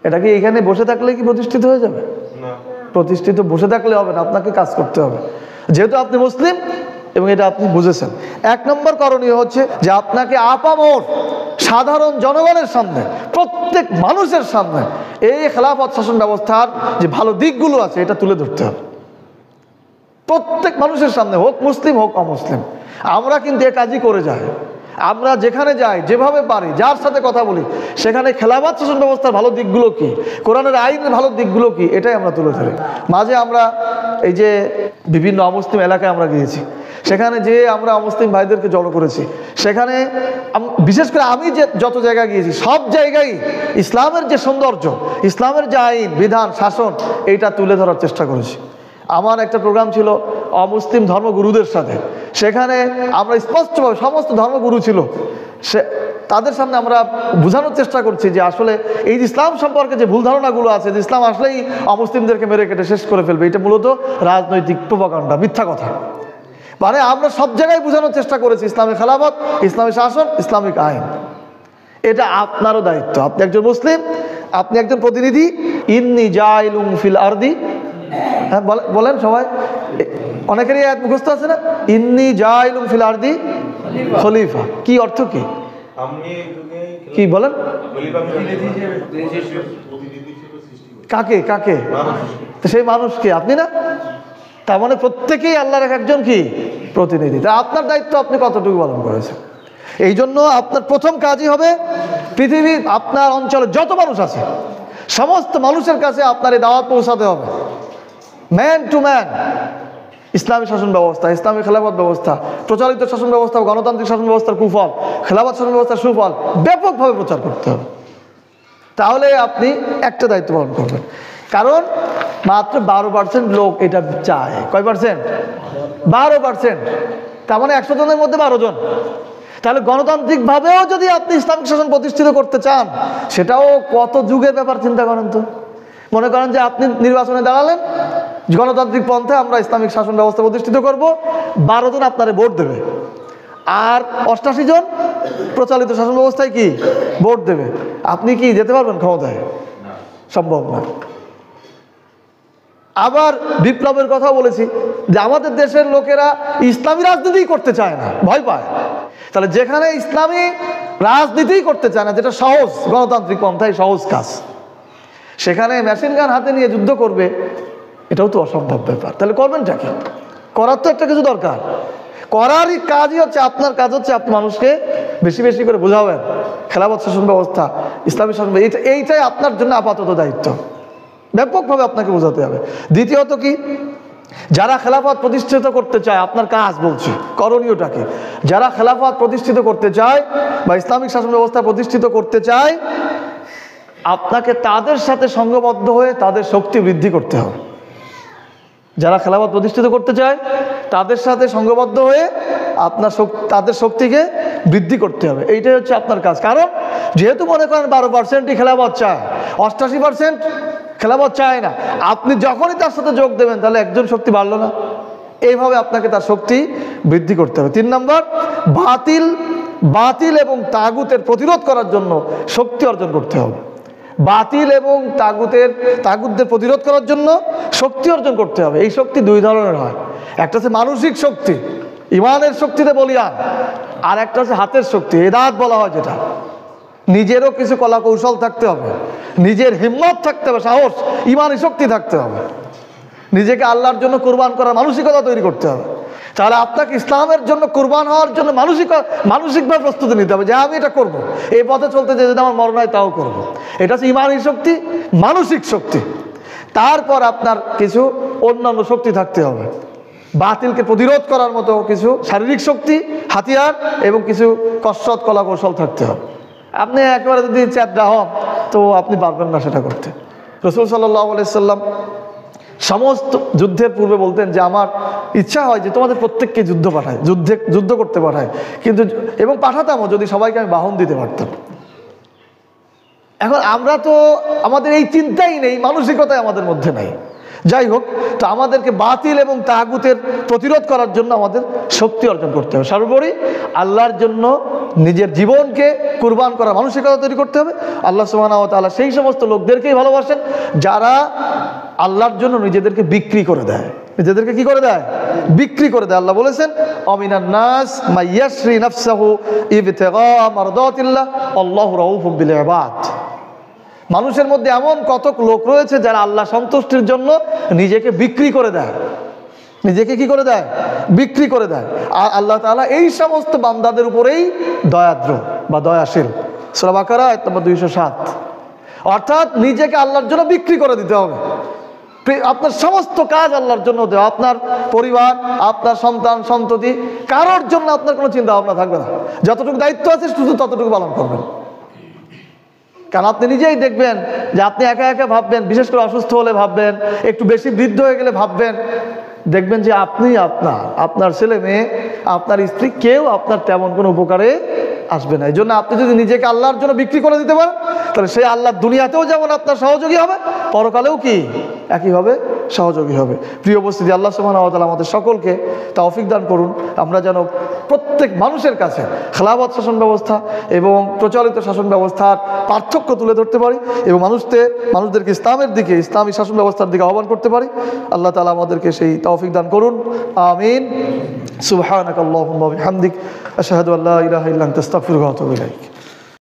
এটা কি এখানে বসে থাকলে কি প্রতিষ্ঠিত হয়ে যাবে? প্রতিষ্ঠিত বসে থাকলে হবে না, আপনাকে কাজ করতে হবে। যেহেতু আপনি মুসলিম এবং এটা আপনি বুঝেছেন, 1 নম্বর করণীয় হচ্ছে যে আপনাকে আপামর সাধারণ জনগণের সামনে, প্রত্যেক মানুষের সামনে এই খেলাফত শাসন ব্যবস্থার যে ভালো দিকগুলো আছে এটা তুলে ধরতে হবে। প্রত্যেক মানুষের সামনে, হোক মুসলিম হোক অমুসলিম। আমরা কিন্তু এ কাজই করে যাই। আমরা যেখানে যাই, যেভাবে পারি, যার সাথে কথা বলি, সেখানে খেলাফত শাসন ব্যবস্থার ভালো দিকগুলো কি, কোরআনের আইনের ভালো দিকগুলো কি, এটাই আমরা তুলে ধরি। মাঝে আমরা এই যে বিভিন্ন অমুসলিম এলাকায় আমরা গিয়েছি, সেখানে যে আমরা অমুসলিম ভাইদেরকে জড়ো করেছি, সেখানে বিশেষ করে আমি যে যত জায়গায় গিয়েছি সব জায়গায় ইসলামের যে সৌন্দর্য, ইসলামের যে আইন বিধান শাসন, এইটা তুলে ধরার চেষ্টা করেছি। আমার একটা প্রোগ্রাম ছিল অমুসলিম ধর্মগুরুদের সাথে, সেখানে আমরা স্পষ্টভাবে, সমস্ত ধর্মগুরু ছিল, তাদের সামনে আমরা বোঝানোর চেষ্টা করছি যে আসলে এই ইসলাম সম্পর্কে যে ভুল ধারণাগুলো আছে, যে ইসলাম আসলেই অমুসলিমদেরকে মেরে কেটে শেষ করে ফেলবে, এটা মূলত রাজনৈতিক প্রোপাগান্ডা, মিথ্যা কথা। মানে আমরা সব জায়গায় বোঝানোর চেষ্টা করেছি ইসলামী খেলাফত, ইসলামী শাসন, ইসলামিক আইন। এটা আপনারও দায়িত্ব। আপনি একজন মুসলিম, আপনি একজন প্রতিনিধি। ইন্নী জাইলুম ফিল আরদি, হ্যাঁ বলেন সবাই, অনেকেরই আয়াত মুখস্থ আছে না? ইন্নী জাইলুম ফিল আরদি খলিফা। কি অর্থ কি? কি বলেন? কাকে কাকে? তো সেই মানুষকে আপনি না, তার মানে প্রত্যেকেই আল্লাহর একজন কি প্রতিনিধি। তা আপনার দায়িত্ব আপনি কতটুকু পালন করেছেন? এই জন্য আপনার প্রথম কাজই হবে পৃথিবীর আপনার অঞ্চলে যত মানুষ আছে সমস্ত মানুষের কাছে আপনার এই দাওয়াত পৌঁছাতে হবে, ম্যান টু ম্যান। ইসলামী শাসন ব্যবস্থা, ইসলামী খেলাফত ব্যবস্থা, প্রচলিত শাসন ব্যবস্থা, গণতান্ত্রিক শাসন ব্যবস্থার কুফল, খেলাফত শাসন ব্যবস্থার সুফল ব্যাপকভাবে প্রচার করতে হবে। তাহলে আপনি একটা দায়িত্ব পালন করবেন। কারণ মাত্র 12% লোক এটা চায়। কয় পার্সেন্ট? 12%। তার মানে 100 জনের মধ্যে 12 জন। তাহলে গণতান্ত্রিকভাবেও যদি আপনি ইসলামিক শাসন প্রতিষ্ঠিত করতে চান, সেটাও কত যুগের ব্যাপার, চিন্তা করেন তো। মনে করেন যে আপনি নির্বাচনে দাঁড়ালেন, গণতান্ত্রিক পন্থায় আমরা ইসলামিক শাসন ব্যবস্থা প্রতিষ্ঠিত করব, 12 জন আপনারে ভোট দেবে, আর 88 জন প্রচলিত শাসন ব্যবস্থায় কি ভোট দেবে। আপনি কি যেতে পারবেন ক্ষমতায়? সম্ভব না। আবার বিপ্লবের কথা বলেছি যে আমাদের দেশের লোকেরা ইসলামী রাজনীতি করতে চায় না, ভয় পায়। তাহলে যেখানে ইসলামী রাজনীতি করতে চায় না, যেটা সহজ, গণতান্ত্রিক পন্থায় সহজ কাজ, সেখানে মেশিন গান হাতে নিয়ে যুদ্ধ করবে, এটাও তো অসম্ভব ব্যাপার। তাহলে করবেনটা কি? করার তো একটা কিছু দরকার। করারই কাজই হচ্ছে, আপনার কাজ হচ্ছে আপনি মানুষকে বেশি বেশি করে বোঝাবেন খেলাফত শাসন ব্যবস্থা, ইসলামী শাসন, এইটাই আপনার জন্য আপাতত দায়িত্ব। ব্যাপকভাবে আপনাকে বোঝাতে হবে। দ্বিতীয়ত কি, যারা খেলাফত প্রতিষ্ঠিত করতে চায়, আপনার কাজ বলছি, করণীয়টা কি? যারা খেলাফত প্রতিষ্ঠিত করতে চায় বা ইসলামিক শাসন ব্যবস্থা প্রতিষ্ঠিত করতে চায়, আপনাকে তাদের সাথে সংঘবদ্ধ হয়ে তাদের শক্তি বৃদ্ধি করতে হবে। যারা খেলাফত প্রতিষ্ঠিত করতে চায় তাদের সাথে সংঘবদ্ধ হয়ে আপনার তাদের শক্তিকে বৃদ্ধি করতে হবে। এইটাই হচ্ছে আপনার কাজ। কারণ যেহেতু মনে করেন 12%ই খেলাফত চায়, 88% খেলাফত চায় না, আপনি যখনই তার সাথে যোগ দেবেন তাহলে একজন শক্তি বাড়লো না। এইভাবে আপনাকে তার শক্তি বৃদ্ধি করতে হবে। 3 নম্বর, বাতিল এবং তাগুতের প্রতিরোধ করার জন্য শক্তি অর্জন করতে হবে। বাতিল এবং তাগুতদের প্রতিরোধ করার জন্য শক্তি অর্জন করতে হবে। এই শক্তি 2 ধরনের হয়। একটা হচ্ছে মানসিক শক্তি, ইমানের শক্তিতে বলিয়ান, আর একটা হচ্ছে হাতের শক্তি, হেদায়েত বলা হয় যেটা। নিজেরও কিছু কলা কৌশল থাকতে হবে, নিজের হিম্মত থাকতে হবে, সাহস, ইমানি শক্তি থাকতে হবে, নিজেকে আল্লাহর জন্য কুরবান করার মানসিকতা তৈরি করতে হবে। তাহলে আপনাকে ইসলামের জন্য কুরবান হওয়ার জন্য মানসিকভাবে প্রস্তুতি নিতে হবে যে আমি এটা করব, এই পথে চলতে যে যদি আমার মরণ হয় তাও করব। এটা হচ্ছে ইমানি শক্তি, মানসিক শক্তি। তারপর আপনার কিছু অন্যান্য শক্তি থাকতে হবে, বাতিলকে প্রতিরোধ করার মতো কিছু শারীরিক শক্তি, হাতিয়ার এবং কিছু কসরত, কলা কৌশল থাকতে হবে। আপনি একেবারে যদি চ্যাপটা হন তো আপনি পারবেন না সেটা করতে। রাসূল সাল্লাল্লাহু আলাইহি সাল্লাম সমস্ত যুদ্ধের পূর্বে বলতেন যে আমার ইচ্ছা হয় যে তোমাদের প্রত্যেককে যুদ্ধ করতে পাঠায়, কিন্তু এবং পাঠাতামও যদি সবাইকে আমি বাহন দিতে পারতাম। এখন আমরা তো আমাদের এই চিন্তাই নেই, মানসিকতাই আমাদের মধ্যে নাই। যাই হোক, তো আমাদেরকে বাতিল এবং তাগুতের প্রতিরোধ করার জন্য আমাদের শক্তি অর্জন করতে হবে। সর্বোপরি আল্লাহর জন্য নিজের জীবনকে কুরবান করার মানসিকতা তৈরি করতে হবে। আল্লাহ সুবহানাহু ওয়া তাআলা সেই সমস্ত লোকদেরকেই ভালোবাসেন যারা আল্লাহর জন্য নিজেদেরকে বিক্রি করে দেয়। নিজেদেরকে কি করে দেয়? বিক্রি করে দেয়। আল্লাহ বলেছেন, অমিনান নাস মাইয়াশরি নাফসাহু ইবতিগা মারদাতিল্লাহ আল্লাহু রাউফুম বিল ইবাদ। মানুষের মধ্যে এমন কত লোক রয়েছে যারা আল্লাহ সন্তুষ্টির জন্য নিজেকে বিক্রি করে দেয়। নিজেকে কি করে দেয়? বিক্রি করে দেয়। আর আল্লাহ তাআলা এই সমস্ত বান্দাদের উপরেই দয়াদ্র বা দয়াশীল। সূরা বাকারা আয়াত নম্বর 207। অর্থাৎ নিজেকে আল্লাহর জন্য বিক্রি করে দিতে হবে। আপনার সমস্ত কাজ আল্লাহর জন্য দেওয়া, আপনার পরিবার, আপনার সন্তান সন্ততি, কারোর জন্য আপনার কোনো চিন্তা ভাবনা থাকবে না। যতটুকু দায়িত্ব আছে শুধু ততটুকু পালন করবেন। কারণ আপনি নিজেই দেখবেন যে আপনি একা একা ভাববেন, বিশেষ করে অসুস্থ হলে ভাববেন, একটু বেশি বৃদ্ধ হয়ে গেলে ভাববেন, দেখবেন যে আপনি আপনার ছেলে মেয়ে, আপনার স্ত্রী, কেউ আপনার তেমন কোনো উপকারে আসবে না। এই জন্য আপনি যদি নিজেকে আল্লাহর জন্য বিক্রি করে দিতে পারেন, তাহলে সেই আল্লাহ দুনিয়াতেও যেমন আপনার সহযোগী হবে, পরকালেও কি একইভাবে সহযোগী হবে। প্রিয় উপস্থিতি, আল্লাহ সুবহানাহু ওয়া তাআলা আমাদের সকলকে তৌফিক দান করুন। আমরা যেন প্রত্যেক মানুষের কাছে খেলাফত শাসন ব্যবস্থা এবং প্রচলিত শাসন ব্যবস্থার পার্থক্য তুলে ধরতে পারি এবং মানুষদেরকে ইসলামের দিকে, ইসলামী শাসন ব্যবস্থার দিকে আহ্বান করতে পারি। আল্লাহ তাআলা আমাদেরকে সেই তৌফিক দান করুন। আমিন। সুবহানাকাল্লাহুম্মা ওয়া বিহামদিক আশহাদু আল্লা ইলাহা ইল্লা আনতা আস্তাগফিরুকা ওয়া আতুবু ইলাইক।